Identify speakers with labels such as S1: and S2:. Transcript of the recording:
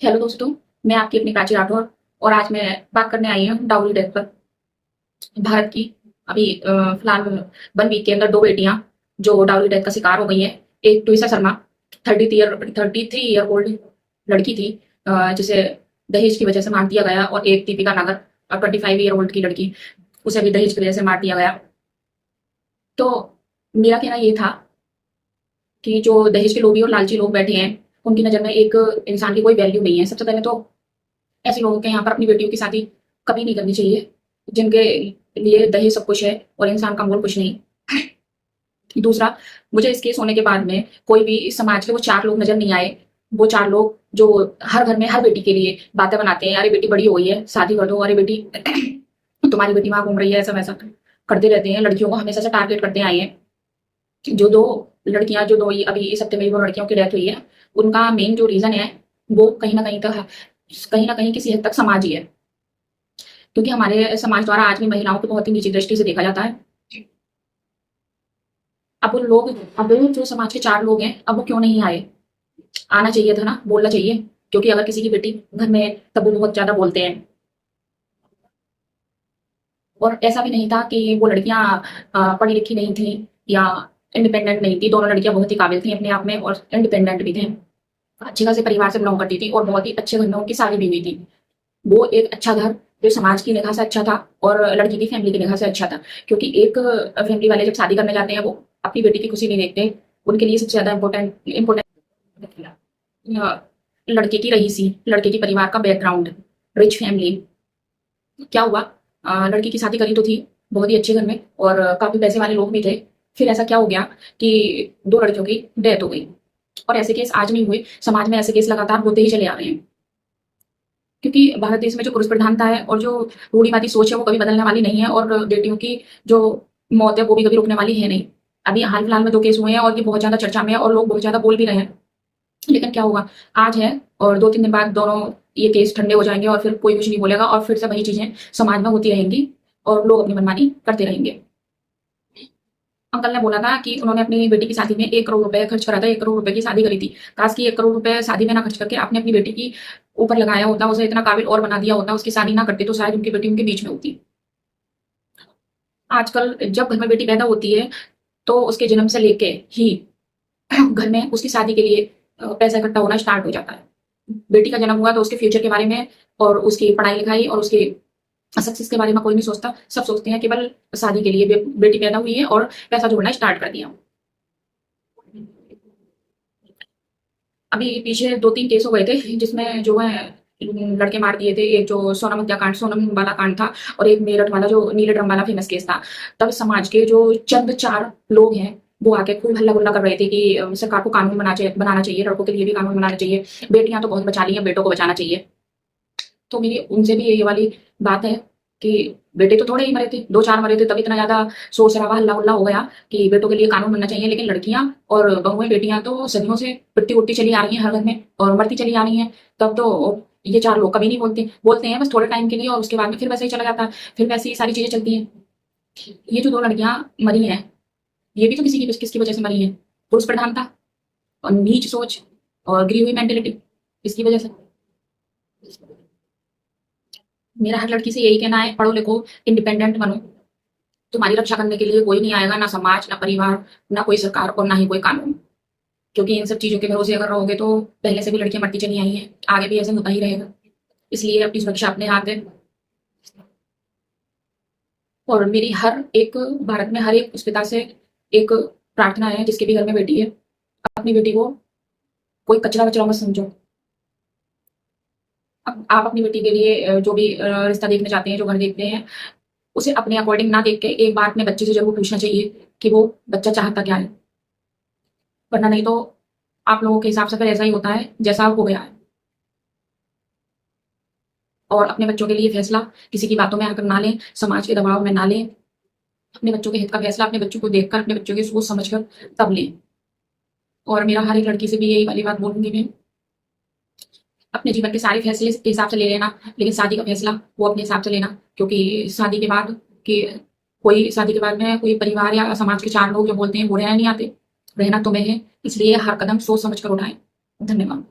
S1: Hello दोस्तों, मैं आपकी अपनी प्राची राठौर और आज मैं बात करने आई हूँ डाउरी डेथ पर। भारत की अभी फिलहाल 1 वीक के अंदर 2 बेटियां जो डाउरी डेथ का शिकार हो गई हैं। एक ट्विसा शर्मा 33 ईयर ओल्ड लड़की थी, जिसे दहेज की वजह से मार दिया गया, और एक दीपिका नागर 25 ईयर ओल्ड की लड़की, उसे भी दहेज की वजह से मार दिया गया। तो मेरा कहना ये था कि जो दहेज के लोभी और लालची लोग बैठे हैं, उनकी नज़र में एक इंसान की कोई वैल्यू नहीं है। सबसे पहले तो ऐसे लोगों के यहाँ पर अपनी बेटियों की शादी कभी नहीं करनी चाहिए, जिनके लिए दहेज सब कुछ है और इंसान का मोल कुछ नहीं। दूसरा, मुझे इस केस होने के बाद में कोई भी इस समाज के वो 4 लोग नज़र नहीं आए। वो 4 लोग जो हर घर में हर बेटी के लिए बातें बनाते हैं, "अरे बेटी बड़ी हो गई है, शादी कर दो, अरे बेटी तुम्हारी बेटी वहाँ घूम रही है", ऐसा-वैसा करते रहते हैं। लड़कियों को हमेशा से टारगेट करते आए हैं। जो 2 लड़कियाँ, जो 2 अभी इस हफ्ते में 2 लड़कियों की डेथ हुई है, उनका मेन जो रीज़न है, वो कहीं न कहीं किसी हद तक समाज ही है। क्योंकि हमारे समाज द्वारा आज भी महिलाओं को बहुत ही नीची दृष्टि से देखा जाता है। अब जो समाज के 4 लोग हैं, अब वो क्यों नहीं आए? आना चाहिए था ना, बोलना चाहिए। क्योंकि अगर किसी की बेटी घर में है, तब वो बहुत ज़्यादा बोलते हैं। और ऐसा भी नहीं था कि वो लड़कियाँ पढ़ी लिखी नहीं थी या इंडिपेंडेंट नहीं थी। दोनों लड़कियाँ बहुत ही काबिल थी अपने आप में और इंडिपेंडेंट भी थे। अच्छे खासे परिवार से बिलॉन्ग करती थी और बहुत ही अच्छे घर में उनकी शादी भी हुई थी। वो एक अच्छा घर जो समाज की निगाह से अच्छा था और लड़की की फैमिली की निगाह से अच्छा था। क्योंकि एक फैमिली वाले जब शादी करने जाते हैं, वो अपनी बेटी की खुशी नहीं देखते। उनके लिए सबसे ज़्यादा इम्पोर्टेंट लड़के की रईसी, लड़के के परिवार का बैकग्राउंड, रिच फैमिली। क्या हुआ, लड़की की शादी करी तो थी बहुत ही अच्छे घर में और काफ़ी पैसे वाले लोग भी थे। फिर ऐसा क्या हो गया कि 2 लड़कियों की डेथ हो गई। और ऐसे केस आज नहीं हुए, समाज में ऐसे केस लगातार होते ही चले आ रहे हैं। क्योंकि भारत देश में जो पुरुष प्रधानता है और जो रूढ़िवादी सोच है, वो कभी बदलने वाली नहीं है, और बेटियों की जो मौत है, वो भी कभी रुकने वाली है नहीं। अभी हाल-फिलहाल में 2 केस हुए हैं और ये बहुत ज़्यादा चर्चा में है और लोग बहुत ज़्यादा बोल भी रहे हैं। लेकिन क्या होगा, आज है और 2-3 दिन बाद दोनों ये केस ठंडे हो जाएँगे और फिर कोई कुछ नहीं बोलेगा और फिर से वही चीज़ें समाज में होती रहेंगी और लोग अपनी मनमानी करते रहेंगे। अंकल ने बोला था कि उन्होंने अपनी बेटी की शादी में 1 करोड़ रुपए खर्च करा था, 1 करोड़ रुपए की शादी करी थी। काश कि 1 करोड़ रुपए शादी में ना खर्च करके आपने अपनी बेटी की ऊपर लगाया होता, उसे इतना काबिल और बना दिया होता, उसकी शादी ना करते तो शायद उनकी बेटी उनके बीच में होती। आजकल जब घर में बेटी पैदा होती है, तो उसके जन्म से लेके ही घर में उसकी शादी के लिए पैसा इकट्ठा होना स्टार्ट हो जाता है। बेटी का जन्म हुआ तो उसके फ्यूचर के बारे में और उसकी पढ़ाई-लिखाई और उसकी सक्सेस के बारे में कोई नहीं सोचता। सब सोचते हैं केवल शादी के लिए। बेटी पैदा हुई है और पैसा जोड़ना स्टार्ट कर दिया। अभी पीछे 2-3 केस हो गए थे जिसमें जो है लड़के मार दिए थे। एक जो सोनम हत्याकांड, सोनम वाला कांड था, और एक मेरठ वाला जो नीले ड्रम वाला फेमस केस था। तब समाज के जो चंद 4 लोग हैं, वो आके खूब हल्ला-गुल्ला कर रहे थे कि सरकार को कानून बनाना चाहिए, लड़कों के लिए भी कानून बनाना चाहिए। बेटियाँ तो बहुत बचा ली हैं, बेटों को बचाना चाहिए। तो मेरी उनसे भी ये वाली बात है कि बेटे तो थोड़े ही मरे थे, 2-4 मरे थे, तब इतना ज़्यादा शोर-शराबा, हल्ला-गुल्ला हो गया कि बेटों के लिए कानून बनना चाहिए। लेकिन लड़कियाँ और बहुएँ, बेटियाँ तो सदियों से पिटती-उटती चली आ रही हैं हर घर में और मरती चली आ रही हैं। तब तो ये 4 लोग कभी नहीं बोलते। बोलते हैं बस थोड़े टाइम के लिए और उसके बाद में फिर वैसे ही चला जाता है। फिर वैसे ही सारी चीज़ें चलती हैं। ये जो 2 लड़कियाँ मरी हैं, ये भी तो किसकी वजह से मरी हैं? पुरुष प्रधानता और नीच सोच और गिरी हुई मेंटालिटी, इसकी वजह से। मेरा हर लड़की से यही कहना है, पढ़ो लिखो, इंडिपेंडेंट बनो। तुम्हारी रक्षा करने के लिए कोई नहीं आएगा, ना समाज, ना परिवार, ना कोई सरकार और ना ही कोई कानून। क्योंकि इन सब चीज़ों के भरोसे अगर रहोगे तो पहले से भी लड़कियाँ मरती चली आई हैं, आगे भी ऐसे होता ही रहेगा। इसलिए अपनी सुरक्षा अपने हाथ है। और मेरी हर एक भारत में हर एक उस पिता से एक प्रार्थना है जिसके भी घर में बेटी है, अपनी बेटी को कोई कचरा-वचरा मत समझो। अब आप अपनी बेटी के लिए जो भी रिश्ता देखने जाते हैं, जो घर देखते हैं, उसे अपने अकॉर्डिंग ना देख के एक बार अपने बच्चे से ज़रूर पूछना चाहिए कि वो बच्चा चाहता क्या है? वरना नहीं तो आप लोगों के हिसाब से फिर ऐसा ही होता है जैसा हो गया है। और अपने बच्चों के लिए फैसला किसी की बातों में आकर ना लें, समाज के दबाव में ना लें। अपने बच्चों के हित का फैसला अपने बच्चों को देखकर, अपने बच्चों की सोच समझकर तब लें। और मेरा हर एक लड़की से भी यही वाली बात बोलूँगी मैं, अपने जीवन के सारे फैसले के हिसाब से ले लेना, लेकिन शादी का फैसला वो अपने हिसाब से लेना। क्योंकि शादी के बाद कि शादी के बाद में कोई परिवार या समाज के 4 लोग जो बोलते हैं वो रहना नहीं आते, रहना तुम्हें है। इसलिए हर कदम सोच समझ कर उठाएँ। धन्यवाद।